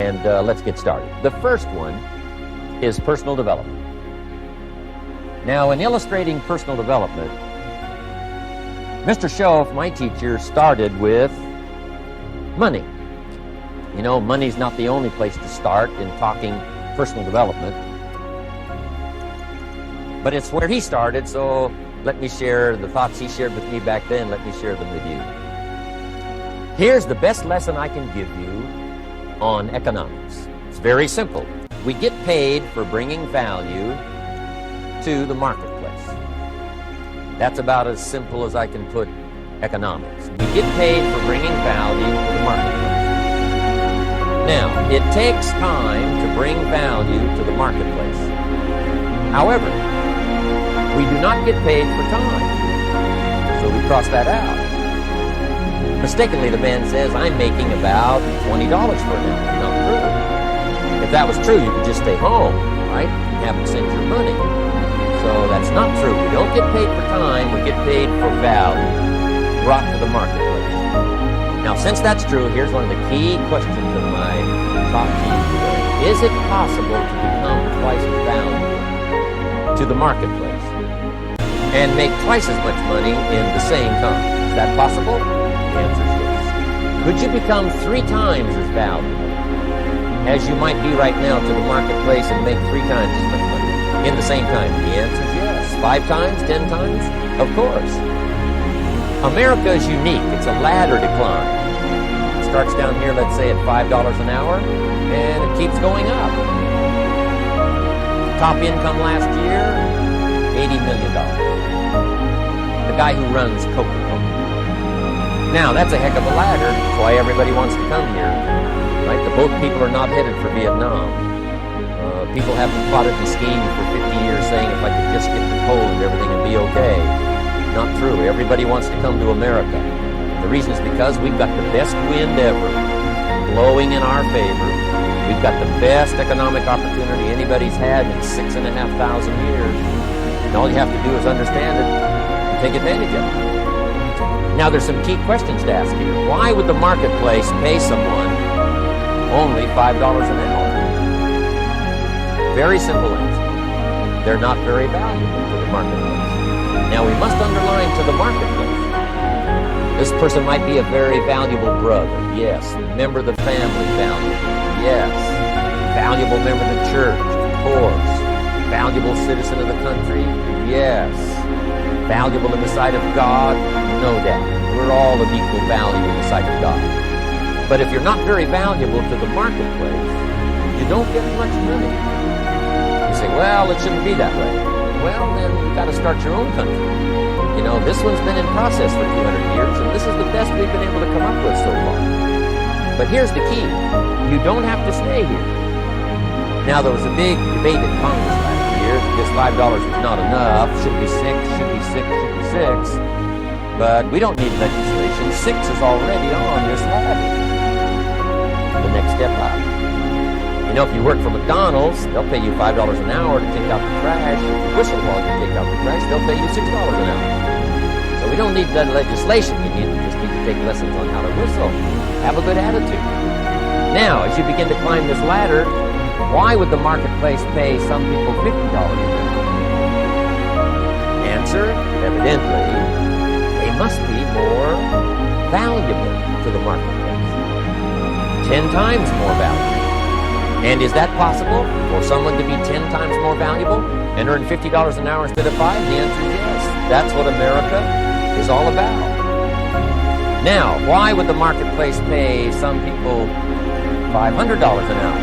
And let's get started. The first one is personal development. Now, in illustrating personal development, Mr. Schoaf, my teacher, started with money. You know, money's not the only place to start in talking personal development, but it's where he started, so let me share the thoughts he shared with me back then. Let me share them with you. Here's the best lesson I can give you on economics. It's very simple. We get paid for bringing value to the marketplace. That's about as simple as I can put economics. We get paid for bringing value to the marketplace. Now, it takes time to bring value to the marketplace. However, we do not get paid for time, so we cross that out. Mistakenly, the man says, I'm making about $20 for an hour. Not true. If that was true, you could just stay home, right? And have them send your money. So that's not true. We don't get paid for time, we get paid for value brought to the marketplace. Now, since that's true, here's one of the key questions of my talk to you today. Is it possible to become twice as valuable to the marketplace and make twice as much money in the same time? Is that possible? The answer is yes. Could you become 3 times as valuable as you might be right now to the marketplace and make 3 times as much money in the same time? The answer is yes. 5 times? 10 times? Of course. America is unique. It's a ladder decline. It starts down here, let's say, at $5 an hour, and it keeps going up. Top income last year, $80 million. The guy who runs Coca-Cola. Now, that's a heck of a ladder. That's why everybody wants to come here. Right? The boat people are not headed for Vietnam. People haven't plotted and schemed for 50 years saying if I could just get to Poland, everything would be okay. Not true. Everybody wants to come to America. And the reason is because we've got the best wind ever blowing in our favor. We've got the best economic opportunity anybody's had in 6,500 years. And all you have to do is understand it and take advantage of it. Now, there's some key questions to ask here. Why would the marketplace pay someone only $5 an hour? Very simple answer. They're not very valuable to the marketplace. Now, we must underline to the marketplace. This person might be a very valuable brother. Yes. Member of the family, valuable. Yes. Valuable member of the church, of course. Valuable citizen of the country. Yes. Valuable in the sight of God? No doubt. We're all of equal value in the sight of God. But if you're not very valuable to the marketplace, you don't get much money. You say, well, it shouldn't be that way. Well, then you've got to start your own country. You know, this one's been in process for 200 years, and this is the best we've been able to come up with so far. But here's the key. You don't have to stay here. Now, there was a big debate in Congress last year that this $5 was not enough. Should be 6, should be 6, should be 6. But we don't need legislation. 6 is already on this ladder. The next step up. You know, if you work for McDonald's, they'll pay you $5 an hour to take out the trash. If you whistle while you take out the trash, they'll pay you $6 an hour. So we don't need that legislation. We just need to take lessons on how to whistle. Have a good attitude. Now, as you begin to climb this ladder, why would the marketplace pay some people $50 an hour? Answer, evidently, they must be more valuable to the marketplace. 10 times more valuable. And is that possible for someone to be 10 times more valuable and earn $50 an hour instead of 5? The answer is yes. That's what America is all about. Now, why would the marketplace pay some people $500 an hour?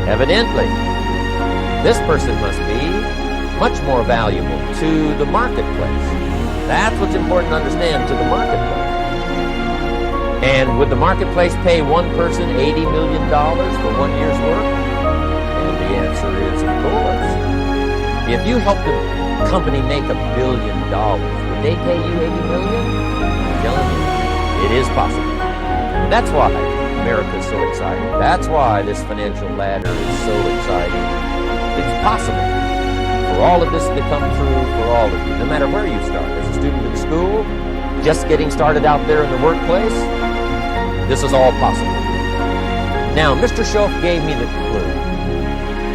Evidently, this person must be much more valuable to the marketplace. That's what's important to understand, to the marketplace. And would the marketplace pay one person $80 million for 1 year's work? And the answer is, of course. If you helped a company make $1 billion, would they pay you $80 million? I'm telling you, it is possible. That's why America is so exciting. That's why this financial ladder is so exciting. It's possible for all of this to come true for all of you, no matter where you start. As a student in school, just getting started out there in the workplace, this is all possible. Now, Mr. Schoaf gave me the clue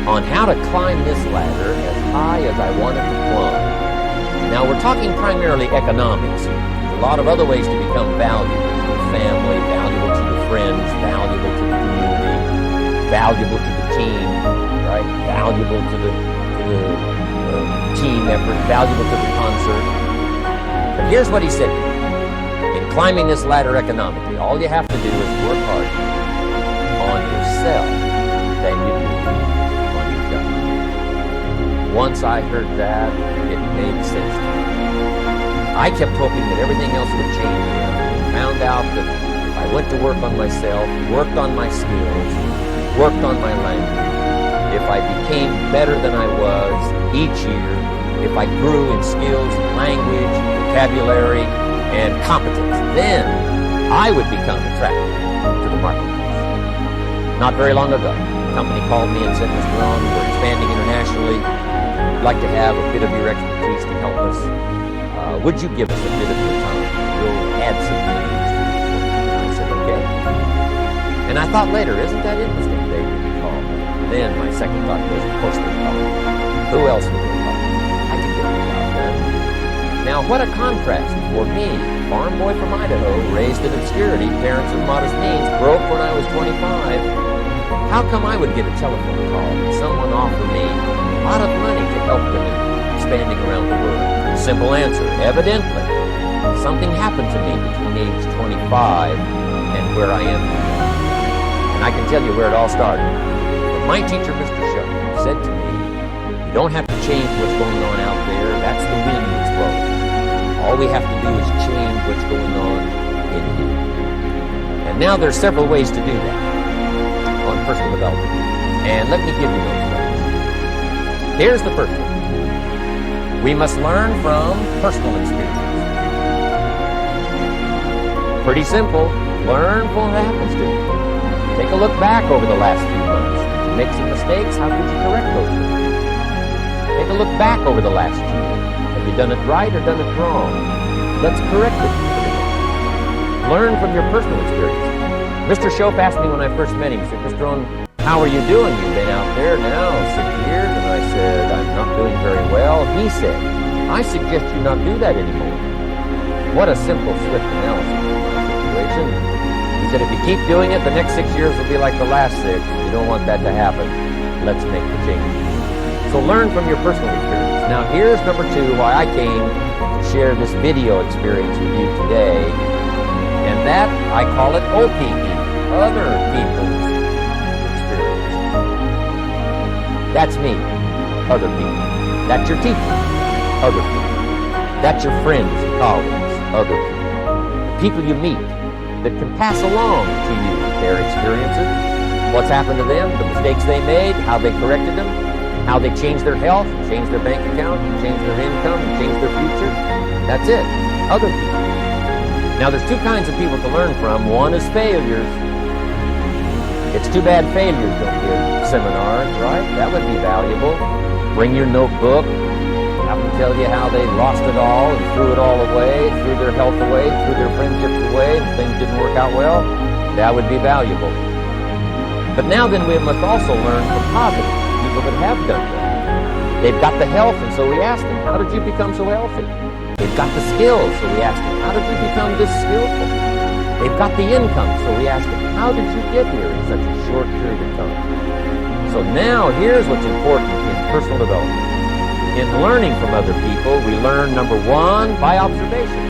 on how to climb this ladder as high as I wanted to climb. Now, we're talking primarily economics. There's a lot of other ways to become valuable to the family, valuable to the friends, valuable to the community, valuable to the team, right? Valuable to the team effort, valuable to the concert. But here's what he said. In climbing this ladder economically, all you have to do is work harder on yourself than you do on your job. Once I heard that, it made sense to me. I kept hoping that everything else would change around me. Found out that if I went to work on myself, worked on my skills, worked on my language, if I became better than I was each year, if I grew in skills, language, vocabulary, and competence, then I would become attractive to the marketplace. Not very long ago, a company called me and said, Mr. Rohn, we're expanding internationally. We'd like to have a bit of your expertise to help us. Would you give us a bit of your time? We'll add some meetings to it. I said, okay. And I thought later, isn't that interesting? They didn't call me. Then my second thought was, of course they called me. Who else would they call? I could get the job done. Now, what a contrast for me, farm boy from Idaho, raised in obscurity, parents of modest means, broke when I was 25. How come I would get a telephone call and someone offer me a lot of money to help them in expanding around the world? Simple answer, evidently, something happened to me between age 25 and where I am today. And I can tell you where it all started. But my teacher, Mr. Schoaf, said to me, you don't have to change what's going on out there. That's the wind that's blowing. All we have to do is change what's going on in here. And now there's several ways to do that on personal development. And let me give you those ways. Here's the first one. We must learn from personal experiences. Pretty simple. Learn from what happens to you. Take a look back over the last few months. Did you make some mistakes? How could you correct those mistakes? Take a look back over the last year. Have you done it right or done it wrong? Let's correct it. Learn from your personal experience. Mr. Schoaf asked me when I first met him, he said, Mr. Rohn, how are you doing? You've been out there now 6 years. And I said, I'm not doing very well. He said, I suggest you not do that anymore. What a simple, swift analysis of my situation. He said, if you keep doing it, the next 6 years will be like the last 6. You don't want that to happen. Let's make the change. So learn from your personal experience. Now here's number 2, why I came to share this video experience with you today. And that, I call it OPE, other people's experience. That's me, other people. That's your teacher, other people. That's your friends and colleagues, other people. The people you meet that can pass along to you their experiences, what's happened to them, the mistakes they made, how they corrected them, how they changed their health, changed their bank account, changed their income, changed their future. That's it. Other people. Now, there's 2 kinds of people to learn from. One is failures. It's too bad failures don't give seminars, right? That would be valuable. Bring your notebook. Have them tell you how they lost it all and threw it all away, threw their health away, threw their friendships away, and things didn't work out well. That would be valuable. But now then, we must also learn from positive people that have done well. They've got the health, and so we ask them, how did you become so healthy? They've got the skills, so we ask them, how did you become this skillful? They've got the income, so we ask them, how did you get here in such a short period of time? So now, here's what's important in personal development. In learning from other people, we learn, number 1, by observation.